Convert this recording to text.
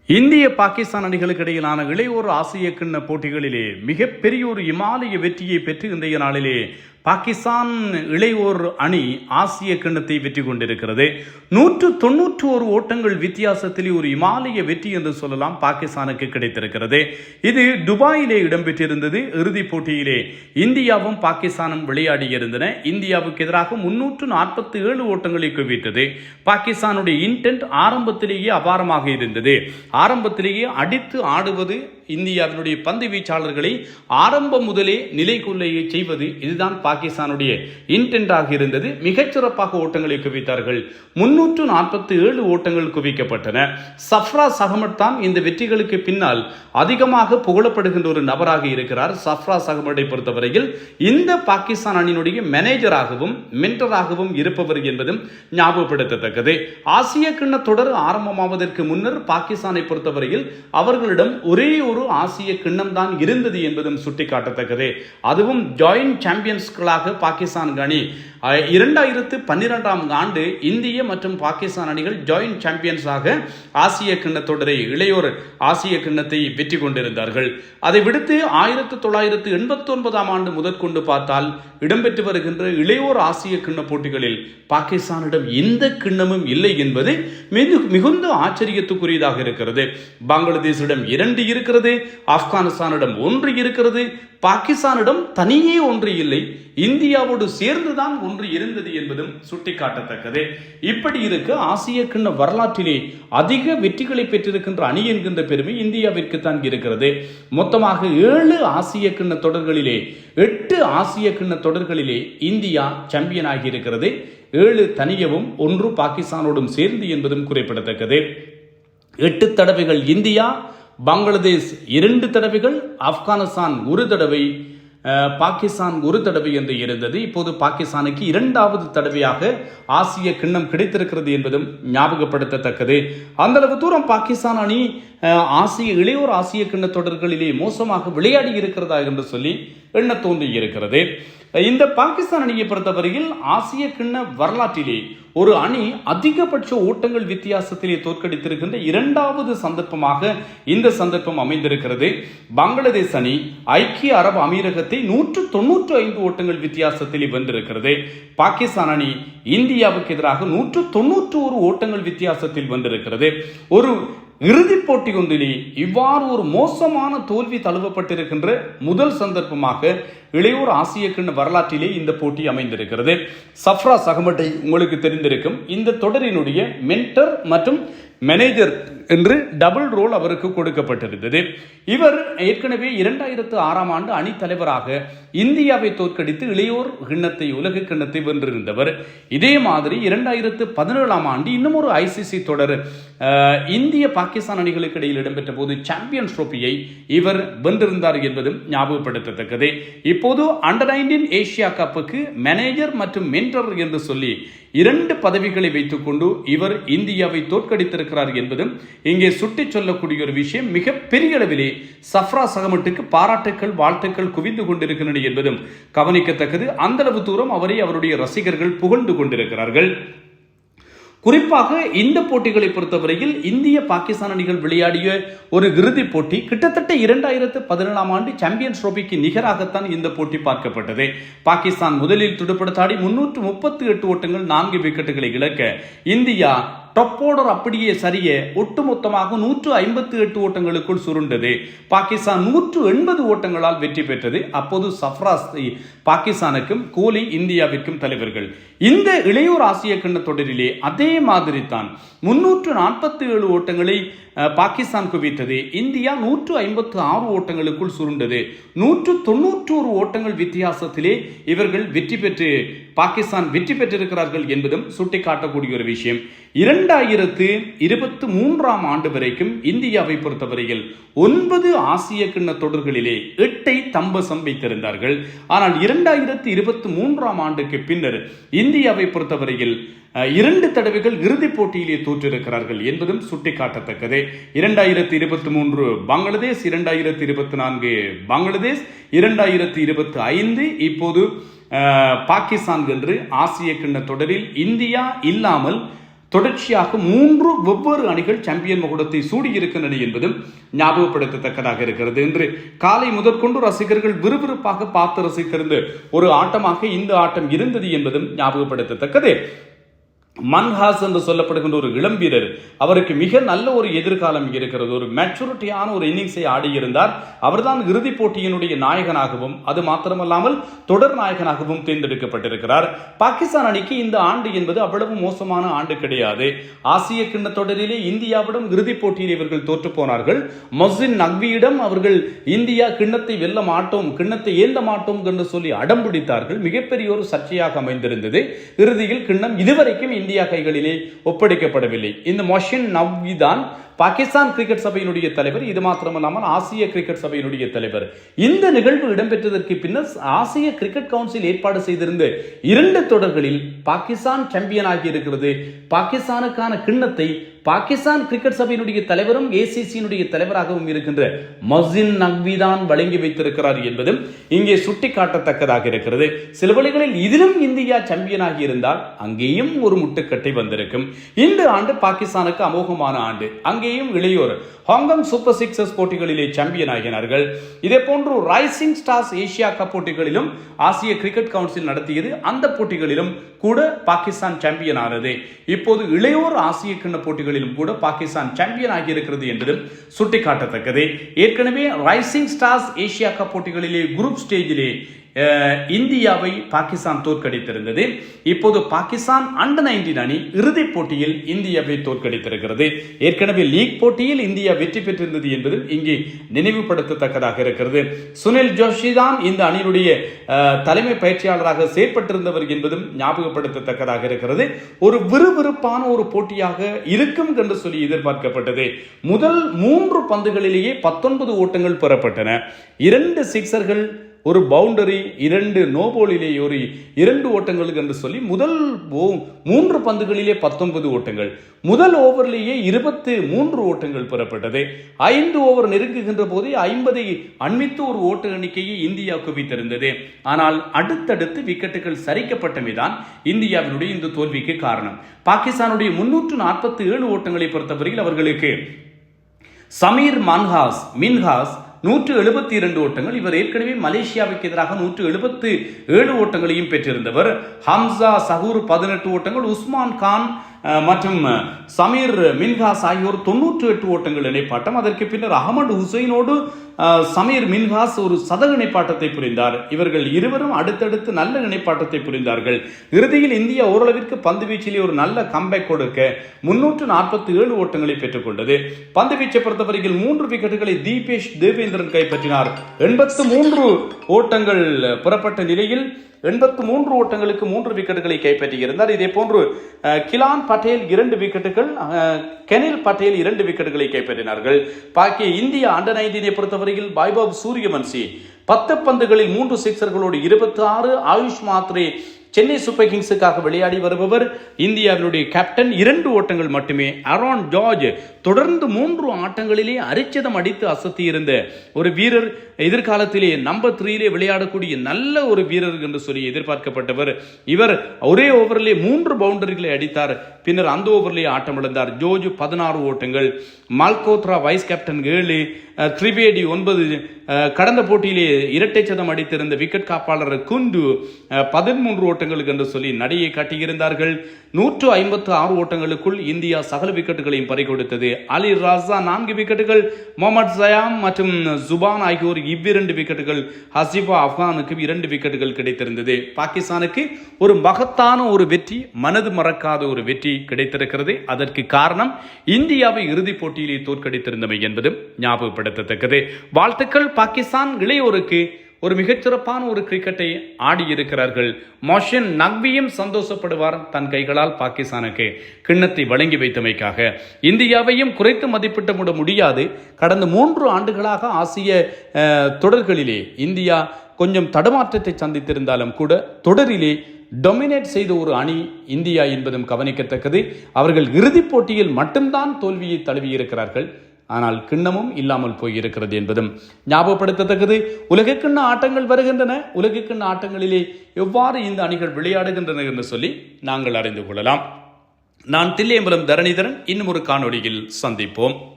இந்திய பாகிஸ்தான் அணிகளுக்கு இடையிலான இளையோர் ஆசிய கிண்ண போட்டிகளிலே மிகப்பெரிய ஒரு இமாலய வெற்றியை பெற்று இன்றைய நாளிலே பாகிஸ்தான் இளையோர் அணி ஆசிய கிண்ணத்தை வெற்றி கொண்டிருக்கிறது. 191 ஓட்டங்கள் வித்தியாசத்தில் ஒரு இமாலய வெற்றி என்று சொல்லலாம் பாகிஸ்தானுக்கு கிடைத்திருக்கிறது. இது துபாயிலே இடம்பெற்றிருந்தது. இறுதிப் போட்டியிலே இந்தியாவும் பாகிஸ்தானும் விளையாடியிருந்தன. இந்தியாவுக்கு எதிராக 347 ஓட்டங்களை குவித்தது. பாகிஸ்தானுடைய இன்டென்ட் ஆரம்பத்திலேயே அபாரமாக இருந்தது. ஆரம்பத்திலேயே அடித்து ஆடுவது, இந்தியாவினுடைய பந்து வீச்சாளர்களை ஆரம்பம் முதலே நிலைக்குள்ளே செய்வது, இதுதான் பாகிஸ்தானுடைய இன்டென்டாக இருந்தது. மிகச்சிறப்பாக ஓட்டங்களை குவித்தார்கள். 347 ஓட்டங்கள் குவிக்கப்பட்டன. சஃப்ராஸ் அகமட் தான் இந்த வெற்றிகளுக்கு பின்னால் அதிகமாக புகழப்படுகின்ற ஒரு நபராக இருக்கிறார். சஃப்ராஸ் அகமடை பொறுத்தவரையில் இந்த பாகிஸ்தான் அணியினுடைய மேனேஜராகவும் மென்டராகவும் இருப்பவர் என்பதும் ஞாபகப்படுத்தத்தக்கது. ஆசிய கிண்ண தொடர் ஆரம்பமாவதற்கு முன்னர் பாகிஸ்தானை பொறுத்தவரையில் அவர்களிடம் ஒரே ஒரு ஆசிய கிண்ணம் தான் இருந்தது என்பதும் சுட்டிக்காட்டத்தக்கது. அதுவும் ஜாயிண்ட் சாம்பியன்ஸ்களாக பாகிஸ்தான் அணி 2012 ஆண்டு இந்திய மற்றும் பாகிஸ்தான் அணிகள் ஜாயிண்ட் சாம்பியன்ஸாக ஆசிய கிண்ண தொடரை, இளையோர் ஆசிய கிண்ணத்தை வெற்றி கொண்டிருந்தார்கள். அதை விடுத்து 1989 ஆண்டு முதற்கொண்டு பார்த்தால் இடம்பெற்று வருகின்ற இளையோர் ஆசிய கிண்ண போட்டிகளில் பாகிஸ்தானிடம் எந்த கிண்ணமும் இல்லை என்பது மிகுந்த ஆச்சரியத்துக்குரியதாக இருக்கிறது. பங்களாதேஷிடம் 2 இருக்கிறது, ஆப்கானிஸ்தானிடம் 1 இருக்கிறது, பாகிஸ்தானிடம் தனியே 1 இல்லை, இந்தியாவோடு சேர்ந்துதான் 1 இருந்தது என்பதும் சுட்டிக்காட்டத்தக்கது. இப்படி இருக்க ஆசிய கிண்ண வரலாற்றிலே அதிக வெற்றிகளை பெற்றிருக்கின்ற அணி என்கின்ற பெருமை இந்தியாவிற்கு தான் இருக்கிறது. மொத்தமாக 7 ஆசிய கிண்ண தொடர்களிலே 8 ஆசிய கிண்ண தொடர்களிலே இந்தியா சாம்பியன் ஆகி இருக்கிறது. 7 தனியவும் 1 பாகிஸ்தானோடும் சேர்ந்து என்பதும் குறிப்பிடத்தக்கது. 8 தடவைகள் இந்தியா, பங்களாதேஷ் 2 தடவைகள், ஆப்கானிஸ்தான் 1 தடவை, பாகிஸ்தான் 1 தடவை என்று இருந்தது. இப்போது பாகிஸ்தானுக்கு 2வது தடவையாக ஆசிய கிண்ணம் கிடைத்திருக்கிறது என்பதும் ஞாபகப்படுத்தத்தக்கது. அந்த அளவு தூரம் பாகிஸ்தான் அணி இளையோர் ஆசிய கிண்ண தொடர்களிலே மோசமாக விளையாடி இருக்கிறதா என்று சொல்லி எண்ண தோன்றி இருக்கிறது. இந்த பாகிஸ்தான் அணியை பொறுத்தவரையில் ஆசிய கிண்ண வரலாற்றிலே ஒரு அணி அதிகபட்ச ஓட்டங்கள் வித்தியாசத்திலே தோற்கடித்திருக்கின்ற 2வது சந்தர்ப்பமாக இந்த சந்தர்ப்பம் அமைந்திருக்கிறது. பங்களாதேஷ் அணி ஐக்கிய அரபு அமீரகத்தை 195 ஓட்டங்கள் வித்தியாசத்திலே வென்றிருக்கிறது. பாகிஸ்தான் அணி இந்தியாவுக்கு எதிராக 191 ஓட்டங்கள் வித்தியாசத்தில் வென்றிருக்கிறது. ஒரு இறுதிப் போட்டி ஒன்றிலே இவ்வாறு ஒரு மோசமான தோல்வி தழுவப்பட்டிருக்கின்ற முதல் சந்தர்ப்பமாக இளையோர் ஆசிய கிண்ண வரலாற்றிலே இந்த போட்டி அமைந்திருக்கிறது. சஃப்ராஸ் அகமட்டை உங்களுக்கு தெரிந்திருக்கும். இந்த தொடரினுடைய மென்டர் மற்றும் மேனேஜர் என்று டபுள் ரோல் அவருக்கு கொடுக்கப்பட்டிருந்தது. இவர் ஏற்கனவே 2006 ஆண்டு அணி தலைவராக இந்தியாவை தோற்கடித்து இளையோர் கிண்ணத்தை, உலக கிண்ணத்தை வென்றிருந்தவர். இதே மாதிரி 2017 ஆண்டு இன்னும் ஒரு ஐசிசி தொடர் இந்திய பாகிஸ்தான் அணிகளுக்கு இடையில் இடம்பெற்ற போது சாம்பியன்ஸ் ட்ரோபியை இவர் வென்றிருந்தார் என்பதும் ஞாபகப்படுத்தத்தக்கது. இப்போது அண்டர்-19 ஏசியா கப்புக்கு மேனேஜர் மற்றும் மென்டர் என்று சொல்லி 2 பதவிகளை வைத்துக் கொண்டு இவர் இந்தியாவை தோற்கடித்திருக்கிறார் என்பதும் இங்கே சுட்டி சொல்லக்கூடிய ஒரு விஷயம். மிக பெரிய அளவிலே சஃப்ராஸ் அகமட்டுக்கு பாராட்டுக்கள், வாழ்த்துக்கள் குவிந்து கொண்டிருக்கின்றன என்பதும் கவனிக்கத்தக்கது. அந்த அளவு தூரம் அவரை அவருடைய ரசிகர்கள் புகழ்ந்து கொண்டிருக்கிறார்கள். குறிப்பாக இந்த போட்டிகளை பொறுத்தவரையில் இந்திய பாகிஸ்தான் அணிகள் விளையாடிய ஒரு இறுதிப் போட்டி கிட்டத்தட்ட 2017 ஆண்டு சாம்பியன்ஸ் ட்ரோபிக்கு நிகராகத்தான் இந்த போட்டி பார்க்கப்பட்டது. பாகிஸ்தான் முதலில் துடுப்படுத்தாடி 338 ஓட்டங்கள் 4 விக்கெட்டுகளை இழக்க இந்தியா டாப் ஆர்டர் அப்படியே சரிய ஒட்டுமொத்தமாக 158 ஓட்டங்களுக்குள் சுருண்டது. பாகிஸ்தான் 180 ஓட்டங்களால் வெற்றி பெற்றது. அப்போது சஃப்ராஸ் பாகிஸ்தானுக்கும் கோலி இந்தியாவிற்கும் தலைவர்கள். இந்த இளையோர் ஆசிய கிண்ண தொடரிலே அதே மாதிரி தான் 347 ஓட்டங்களை பாகிஸ்தான் குவித்தது. இந்தியா 156 ஓட்டங்களுக்குள் சுருண்டது. 191 ஓட்டங்கள் வித்தியாசத்திலே இவர்கள் வெற்றி பெற்று பாகிஸ்தான் வெற்றி பெற்றிருக்கிறார்கள் என்பதும் சுட்டிக்காட்டக்கூடிய ஒரு விஷயம். 2023 ஆண்டு வரைக்கும் இந்தியாவை பொறுத்தவரையில் 9 ஆசிய கிண்ண தொடர்களிலே 8 தம்பசம் வைத்திருந்தார்கள். ஆனால் 2023 ஆண்டுக்கு பின்னர் இந்தியாவை பொறுத்தவரையில் 2 தடவைகள் இறுதிப் போட்டியிலே தோற்றிருக்கிறார்கள் என்பதும் சுட்டிக்காட்டத்தக்கது. 2023 பங்களாதேஷ், 2024 பங்களாதேஷ், 2025 இப்போது பாகிஸ்தான் என்று ஆசிய கிண்ண தொடரில் இந்தியா இல்லாமல் தொடர்ச்சியாக 3 வெவ்வேறு அணிகள் சாம்பியன் மகுடத்தை சூடியிருக்கின்றன என்பதும் ஞாபகப்படுத்தத்தக்கதாக இருக்கிறது. இன்று காலை முதற்கொண்டு ரசிகர்கள் விறுவிறுப்பாக பார்த்து ரசித்திருந்த ஒரு ஆட்டமாக இந்த ஆட்டம் இருந்தது என்பதும் ஞாபகப்படுத்தத்தக்கது. மன்ஹாஸ் என்று சொல்லப்படுகின்ற ஒரு இளம் வீரர், அவருக்கு மிக நல்ல ஒரு எதிர்காலம் இருக்கிறது. ஒரு மெச்சூரிட்டியான ஒரு இன்னிங்ஸை ஆடியிருந்தார். அவர்தான் இறுதிப் போட்டியினுடைய நாயகனாகவும் அது மாத்திரமல்லாமல் தொடர் நாயகனாகவும் தேர்ந்தெடுக்கப்பட்டிருக்கிறார். பாகிஸ்தான் அணிக்கு இந்த ஆண்டு என்பது அவ்வளவு மோசமான ஆண்டு கிடையாது. ஆசிய கிண்ண தொடரிலே இந்தியாவிடம் இறுதிப் போட்டியில் இவர்கள் தோற்று போனார்கள். மொஹ்சின் நக்வியிடம் அவர்கள் இந்தியா கிண்ணத்தை வெல்ல மாட்டோம், கிண்ணத்தை ஏந்த மாட்டோம் என்று சொல்லி அடம் பிடித்தார்கள். மிகப்பெரிய ஒரு சர்ச்சையாக அமைந்திருந்தது. இறுதியில் கிண்ணம் இதுவரைக்கும் இந்தியா கைகளிலே ஒப்படைக்கப்படவில்லை. இந்த மொஹ்சின் நக்வி தான் பாகிஸ்தான் கிரிக்கெட் சபையினுடைய தலைவர். இது மாத்திரமல்லாமல் ஆசிய கிரிக்கெட் சபையினுடைய தலைவர். இந்த நிகழ்வு இடம்பெற்றதற்கு பின்னர் ஆசிய கிரிக்கெட் கவுன்சில் ஏற்பாடு செய்திருந்த 2 தொடர்களில் பாகிஸ்தான் சாம்பியன் ஆகி இருக்கிறது. பாகிஸ்தானுக்கான கிண்ணத்தை பாகிஸ்தான் கிரிக்கெட் சபையினுடைய தலைவரும் ஏசிசியினுடைய தலைவராகவும் இருக்கின்ற மொஹ்சின் நக்வி தான் வழங்கி வைத்திருக்கிறார் என்பதும் இங்கே சுட்டிக்காட்டத்தக்கதாக இருக்கிறது. சில வழிகளில் இதிலும் இந்தியா சாம்பியன் ஆகி இருந்தால் அங்கேயும் ஒரு முட்டுக்கட்டை வந்திருக்கும். இந்த ஆண்டு பாகிஸ்தானுக்கு அமோகமான ஆண்டு. அங்கேயும் இளையோர் ஹாங்காங் சூப்பர் சிக்ஸர்ஸ் போட்டிகளிலே சாம்பியன் ஆகினார்கள். இதே போன்று ரைசிங் ஸ்டார்ஸ் ஏசியா கப் போட்டிகளிலும் ஆசிய கிரிக்கெட் கவுன்சில் நடத்தியது. அந்த போட்டிகளிலும் கூட பாகிஸ்தான் சாம்பியன் ஆனது. இப்போது இளையோர் ஆசிய கிண்ண போட்டிகளிலும் கூட பாகிஸ்தான் சாம்பியன் ஆகி இருக்கிறது என்பதும் சுட்டிக்காட்டத்தக்கது. ஏற்கனவே ரைசிங் ஸ்டார்ஸ் ஏசியா கப் போட்டிகளிலே குரூப் ஸ்டேஜிலே இந்தியாவை பாகிஸ்தான் தோற்கடித்திருந்தது. இப்போது பாகிஸ்தான் அண்டர் 19 அணி இறுதிப் போட்டியில் இந்தியாவை தோற்கடித்திருக்கிறது. ஏற்கனவே லீக் போட்டியில் இந்தியா வெற்றி பெற்றிருந்தது என்பது இங்கே நினைவுபடுத்தத்தக்கதாக இருக்கிறது. சுனில் ஜோஷி தான் இந்த அணியினுடைய தலைமை பயிற்சியாளராக செயற்பட்டிருந்தவர் என்பதும் ஞாபகப்படுத்தத்தக்கதாக இருக்கிறது. ஒரு விறுவிறுப்பான ஒரு போட்டியாக இருக்கும் என்று சொல்லி எதிர்பார்க்கப்பட்டது. முதல் 3 பந்துகளிலேயே 19 ஓட்டங்கள் பெறப்பட்டன. 2 சிக்சர்கள், ஒரு பவுண்டரி, 2 நோபோலிலே ஒரு 2 ஓட்டங்கள் என்று சொல்லி முதல் 3 பந்துகளிலே 19 ஓட்டங்கள், முதல் ஓவரிலேயே 23 ஓட்டங்கள் பெறப்பட்டது. 5 ஓவர் நெருங்குகின்ற போதே 50 அண்மித்து ஒரு ஓட்ட எண்ணிக்கையை இந்தியா குவித்திருந்தது. ஆனால் அடுத்தடுத்து விக்கெட்டுகள் சரிக்கப்பட்டமைதான் இந்தியாவினுடைய இந்த தோல்விக்கு காரணம். பாகிஸ்தானுடைய 347 ஓட்டங்களை பொறுத்தவரையில் அவர்களுக்கு சமீர் மின்ஹாஸ் 172 ஓட்டங்கள். இவர் ஏற்கனவே மலேசியாவுக்கு எதிராக 177 ஓட்டங்களையும் பெற்றிருந்தவர். ஹம்சா சஹூர் 18 ஓட்டங்கள், உஸ்மான் கான் மற்றும் சமீர் மின்ஹாஸ் ஆகியோர் 98 ஓட்டங்கள் இணைப்பாட்டம். அதற்கு பின்னர் அகமது ஹுசைனோடு சமீர் மின்ஹாஸ் ஒரு சதக இணைப்பாட்டத்தை புரிந்தார். இவர்கள் இருவரும் அடுத்தடுத்து நல்ல இணைப்பாட்டத்தை புரிந்தார்கள். இறுதியில் இந்தியா ஓரளவிற்கு பந்து வீச்சிலே ஒரு நல்ல கம்பேக் கொடுக்க 347 ஓட்டங்களை பெற்றுக் கொண்டது. பந்து வீச்சை பொறுத்தவரையில் 3 விக்கெட்டுகளை தீபேஷ் தேவேந்திரன் கைப்பற்றினார். 83 ஓட்டங்கள் பெறப்பட்ட நிலையில் 83 ஓட்டங்களுக்கு 3 விக்கெட்டுகளை கைப்பற்றியிருந்தார். இதே போன்று கிலான் பட்டேல் 2 விக்கெட்டுகள், கெனில் பட்டேல் 2 விக்கெட்டுகளை கைப்பற்றினார்கள். பாக்கி இந்தியா அண்டர் 19 பொறுத்தவரையில் வைபவ் சூரியவன்சி 10 பந்துகளில் 3 சிக்சர்களோடு 26, ஆயுஷ் மாத்ரே சென்னை சூப்பர் கிங்ஸுக்காக விளையாடி வருபவர், இந்தியாவினுடைய கேப்டன் 2 ஓட்டங்கள் மட்டுமே. ஆரோன் ஜார்ஜ் தொடர்ந்து 3 ஆட்டங்களிலே அரிச்சதம் அடித்து அசத்தி இருந்த ஒரு வீரர், எதிர்காலத்திலே நம்பர் 3 விளையாடக்கூடிய நல்ல ஒரு வீரர் என்று சொல்லி எதிர்பார்க்கப்பட்டவர். இவர் ஒரே ஓவரிலே 3 பவுண்டரிகளை அடித்தார். பின்னர் அந்த ஓவரிலே ஆட்டம் இழந்தார். ஜோர்ஜ் 16 ஓட்டங்கள், மால்கோத்ரா வைஸ் கேப்டன் 7, திரிவேடி 9, கடந்த போட்டியிலே இரட்டை சதம் அடித்திருந்த விக்கெட் காப்பாளர் குண்டு 13 ஓட்டங்களுக்கு என்று சொல்லி நடையை காட்டியிருந்தார்கள். 156 ஓட்டங்களுக்குள் இந்தியா சகல விக்கெட்டுகளையும் பறிகொடுத்தது. அலி ராசா 4 விக்கெட்டுகள், முகமது சயாம் மற்றும் ஜுபான் ஆகியோர் 2 விக்கெட்டுகள், ஹசிபா ஆப்கானுக்கு 2 விக்கெட்டுகள் கிடைத்திருந்தது. பாகிஸ்தானுக்கு ஒரு மகத்தான ஒரு வெற்றி, மனது மறக்காத ஒரு வெற்றி கிடைத்திருக்கிறது. அதற்கு காரணம் இந்தியாவை இறுதிப் போட்டியிலே தோற்கடித்திருந்தமை என்பதும் ஞாபகப்படுத்தத்தக்கது. வாழ்த்துக்கள் பாகிஸ்தான் இளையோருக்கு. ஒரு மிகச்சிறப்பான ஒரு கிரிக்கெட்டை ஆடி இருக்கிறார்கள். மொஹ்சின் நக்வியும் சந்தோஷப்படுவார் தன் கைகளால் பாகிஸ்தானுக்கு கிண்ணத்தை வழங்கி வைத்தமைக்காக. இந்தியாவையும் குறைத்து மதிப்பிட்டு விட முடியாது. கடந்த 3 ஆண்டுகளாக ஆசிய தொடர்களிலே இந்தியா கொஞ்சம் தடுமாற்றத்தை சந்தித்திருந்தாலும் கூட தொடரிலே டொமினேட் செய்த ஒரு அணி இந்தியா என்பதும் கவனிக்கத்தக்கது. அவர்கள் இறுதிப் போட்டியில் மட்டும்தான் தோல்வியை தழுவியிருக்கிறார்கள். ஆனால் கிண்ணமும் இல்லாமல் போயிருக்கிறது என்பதும் ஞாபகப்படுத்தத்தக்கது. உலகக்கிண்ண ஆட்டங்கள் வருகின்றன. உலகக்கிண்ண ஆட்டங்களிலே எவ்வாறு இந்த அணிகள் விளையாடுகின்றன என்று சொல்லி நாங்கள் அறிந்து கொள்ளலாம். நான் தில்லையம்பலம் தரணிதரன். இன்னும் ஒரு காணொளியில் சந்திப்போம்.